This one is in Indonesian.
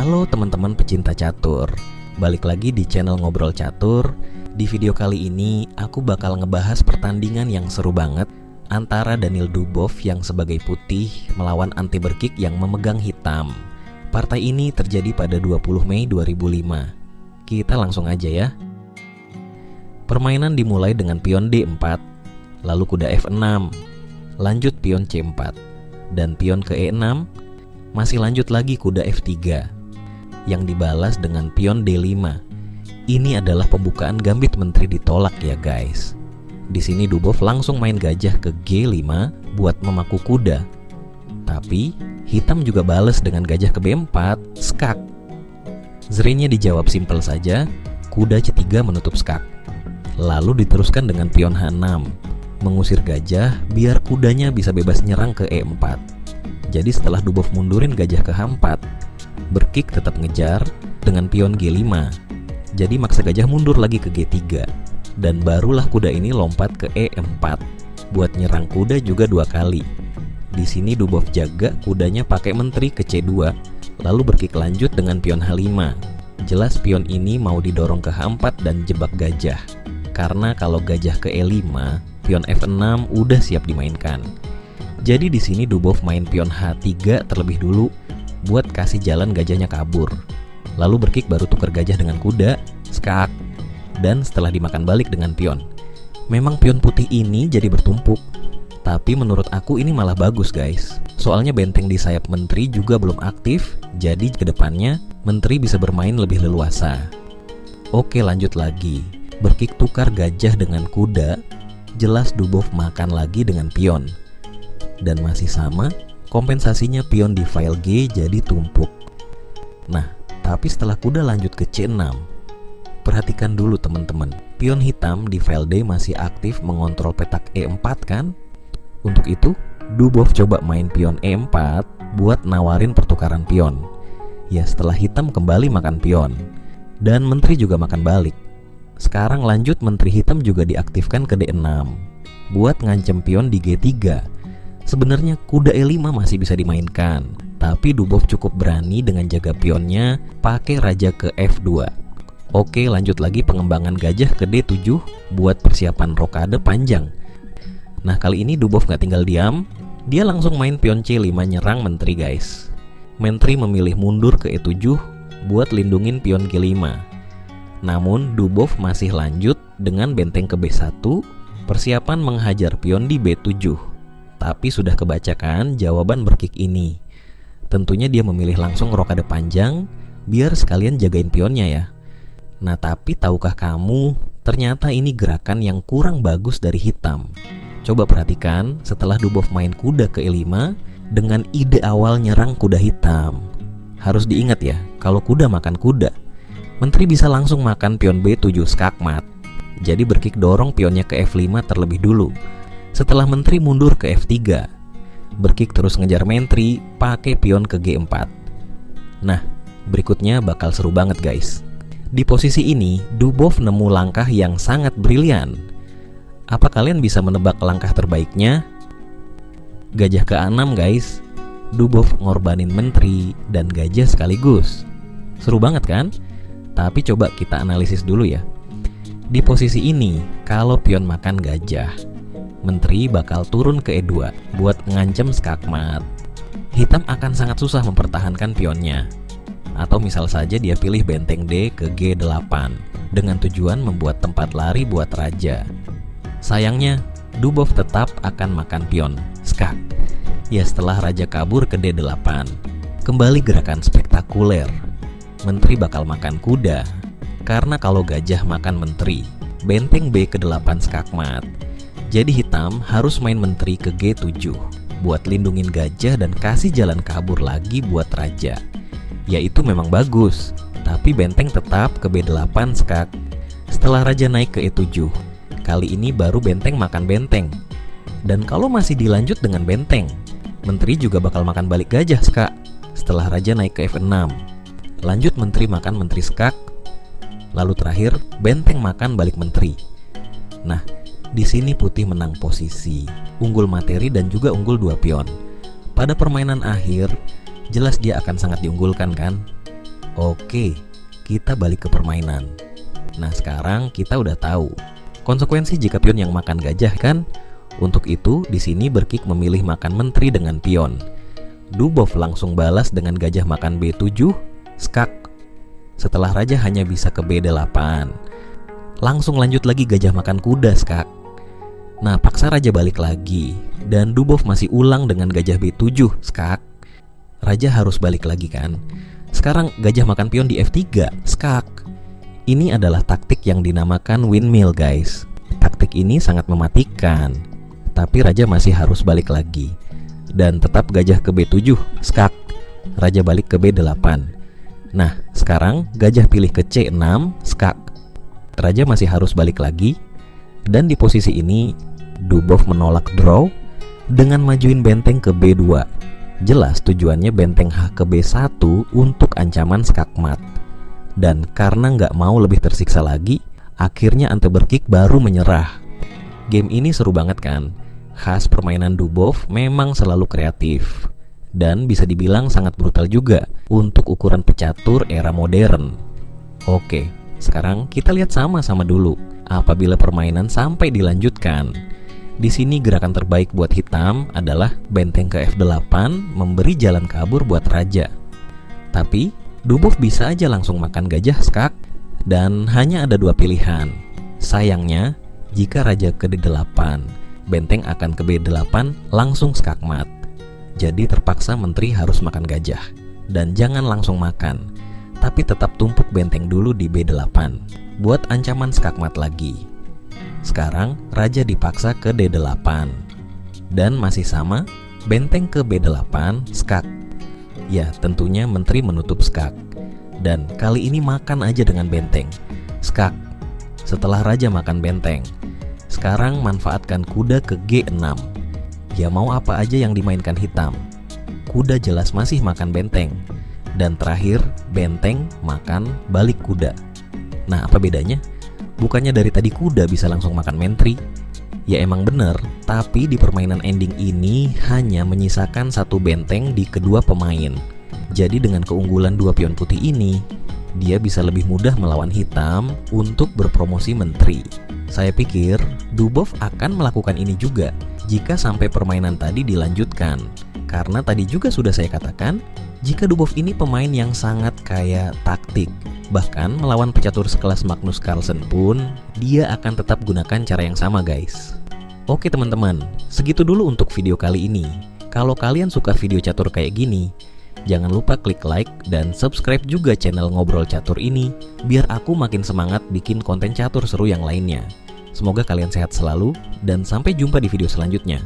Halo teman-teman pecinta catur, balik lagi di channel Ngobrol Catur. Di video kali ini aku bakal ngebahas pertandingan yang seru banget antara Daniil Dubov yang sebagai putih melawan Ante Brkic yang memegang hitam. Partai ini terjadi pada 20 Mei 2005. Kita langsung aja ya. Permainan dimulai dengan pion D4, lalu kuda F6, lanjut pion C4, dan pion ke E6, masih lanjut lagi kuda F3, yang dibalas dengan pion D5. Ini adalah pembukaan gambit menteri ditolak ya guys. Di sini Dubov langsung main gajah ke G5 buat memaku kuda. Tapi hitam juga balas dengan gajah ke B4, skak. Zrenya dijawab simpel saja, kuda C3 menutup skak. Lalu diteruskan dengan pion H6, mengusir gajah biar kudanya bisa bebas nyerang ke E4. Jadi setelah Dubov mundurin gajah ke H4, Brkic tetap ngejar dengan pion G5. Jadi maksa gajah mundur lagi ke G3. Dan barulah kuda ini lompat ke E4 buat nyerang kuda juga 2 kali. Di sini Dubov jaga kudanya pakai menteri ke C2. Lalu Brkic lanjut dengan pion H5. Jelas pion ini mau didorong ke H4 dan jebak gajah. Karena kalau gajah ke E5, pion F6 udah siap dimainkan. Jadi di sini Dubov main pion H3 terlebih dulu buat kasih jalan gajahnya kabur. Lalu Brkic baru tuker gajah dengan kuda, skak, dan setelah dimakan balik dengan pion. Memang pion putih ini jadi bertumpuk, tapi menurut aku ini malah bagus guys. Soalnya benteng di sayap menteri juga belum aktif, jadi kedepannya menteri bisa bermain lebih leluasa. Oke, lanjut lagi. Brkic tukar gajah dengan kuda, jelas Dubov makan lagi dengan pion. Dan masih sama, kompensasinya pion di file G jadi tumpuk. Nah, tapi setelah kuda lanjut ke C6, perhatikan dulu teman-teman, pion hitam di file D masih aktif mengontrol petak E4 kan? Untuk itu, Dubov coba main pion E4 buat nawarin pertukaran pion. Ya setelah hitam kembali makan pion, dan menteri juga makan balik. Sekarang lanjut menteri hitam juga diaktifkan ke D6 buat ngancem pion di G3. Sebenarnya kuda E5 masih bisa dimainkan, tapi Dubov cukup berani dengan jaga pionnya pakai raja ke F2. Oke, lanjut lagi pengembangan gajah ke D7 buat persiapan rokade panjang. Nah kali ini Dubov gak tinggal diam, dia langsung main pion C5 nyerang menteri guys. Menteri memilih mundur ke E7 buat lindungin pion G5. Namun Dubov masih lanjut dengan benteng ke B1, persiapan menghajar pion di B7. Tapi sudah kebacakan jawaban Brkic ini. Tentunya dia memilih langsung rokade panjang biar sekalian jagain pionnya ya. Nah tapi tahukah kamu, ternyata ini gerakan yang kurang bagus dari hitam. Coba perhatikan setelah Dubov main kuda ke E5 dengan ide awal nyerang kuda hitam. Harus diingat ya, kalau kuda makan kuda, menteri bisa langsung makan pion B7 skakmat. Jadi Brkic dorong pionnya ke F5 terlebih dulu. Setelah menteri mundur ke F3, Brkic terus ngejar menteri pakai pion ke G4. Nah, berikutnya bakal seru banget guys. Di posisi ini, Dubov nemu langkah yang sangat brilian. Apa kalian bisa menebak langkah terbaiknya? Gajah ke A6 guys. Dubov ngorbanin menteri dan gajah sekaligus. Seru banget kan? Tapi coba kita analisis dulu ya. Di posisi ini, kalau pion makan gajah, menteri bakal turun ke E2 buat ngancem skakmat. Hitam akan sangat susah mempertahankan pionnya. Atau misal saja dia pilih benteng D ke G8 dengan tujuan membuat tempat lari buat raja. Sayangnya, Dubov tetap akan makan pion, skak. Ya setelah raja kabur ke D8, kembali gerakan spektakuler. Menteri bakal makan kuda, karena kalau gajah makan menteri, benteng B ke 8 skakmat. Jadi hitam harus main menteri ke G7 buat lindungin gajah dan kasih jalan kabur lagi buat raja. Ya itu memang bagus, tapi benteng tetap ke B8 skak. Setelah raja naik ke E7, kali ini baru benteng makan benteng. Dan kalau masih dilanjut dengan benteng, menteri juga bakal makan balik gajah skak. Setelah raja naik ke F6, lanjut menteri makan menteri skak. Lalu terakhir benteng makan balik menteri. Nah, di sini putih menang posisi, unggul materi dan juga unggul 2 pion. Pada permainan akhir, jelas dia akan sangat diunggulkan kan? Oke, kita balik ke permainan. Nah, sekarang kita udah tahu konsekuensi jika pion yang makan gajah kan? Untuk itu, di sini Berkik memilih makan menteri dengan pion. Dubov langsung balas dengan gajah makan B7, skak. Setelah raja hanya bisa ke B8. Langsung lanjut lagi gajah makan kuda, skak. Nah, paksa raja balik lagi. Dan Dubov masih ulang dengan gajah B7, skak. Raja harus balik lagi kan? Sekarang gajah makan pion di F3, skak. Ini adalah taktik yang dinamakan windmill, guys. Taktik ini sangat mematikan. Tapi raja masih harus balik lagi. Dan tetap gajah ke B7, skak. Raja balik ke B8. Nah, sekarang gajah pilih ke C6, skak. Raja masih harus balik lagi. Dan di posisi ini Dubov menolak draw dengan majuin benteng ke B2. Jelas tujuannya benteng H ke B1 untuk ancaman skakmat. Dan karena nggak mau lebih tersiksa lagi, akhirnya Ante Berkik baru menyerah. Game ini seru banget kan? Khas permainan Dubov memang selalu kreatif. Dan bisa dibilang sangat brutal juga untuk ukuran pecatur era modern. Oke, sekarang kita lihat sama-sama dulu apabila permainan sampai dilanjutkan. Di sini gerakan terbaik buat hitam adalah benteng ke F8 memberi jalan kabur buat raja. Tapi Dubov bisa aja langsung makan gajah, skak. Dan hanya ada dua pilihan. Sayangnya, jika raja ke D8, benteng akan ke B8 langsung skakmat. Jadi terpaksa menteri harus makan gajah. Dan jangan langsung makan, tapi tetap tumpuk benteng dulu di B8 buat ancaman skakmat lagi. Sekarang raja dipaksa ke D8. Dan masih sama, benteng ke B8 skak. Ya, tentunya menteri menutup skak. Dan kali ini makan aja dengan benteng, skak. Setelah raja makan benteng, sekarang manfaatkan kuda ke G6. Ya mau apa aja yang dimainkan hitam. Kuda jelas masih makan benteng. Dan terakhir, benteng makan balik kuda. Nah, apa bedanya? Bukannya dari tadi kuda bisa langsung makan menteri? Ya emang bener, tapi di permainan ending ini hanya menyisakan satu benteng di kedua pemain. Jadi dengan keunggulan dua pion putih ini, dia bisa lebih mudah melawan hitam untuk berpromosi menteri. Saya pikir Dubov akan melakukan ini juga jika sampai permainan tadi dilanjutkan. Karena tadi juga sudah saya katakan, jika Dubov ini pemain yang sangat kaya taktik. Bahkan melawan pecatur sekelas Magnus Carlsen pun, dia akan tetap gunakan cara yang sama, guys. Oke teman-teman, segitu dulu untuk video kali ini. Kalau kalian suka video catur kayak gini, jangan lupa klik like dan subscribe juga channel Ngobrol Catur ini, biar aku makin semangat bikin konten catur seru yang lainnya. Semoga kalian sehat selalu, dan sampai jumpa di video selanjutnya.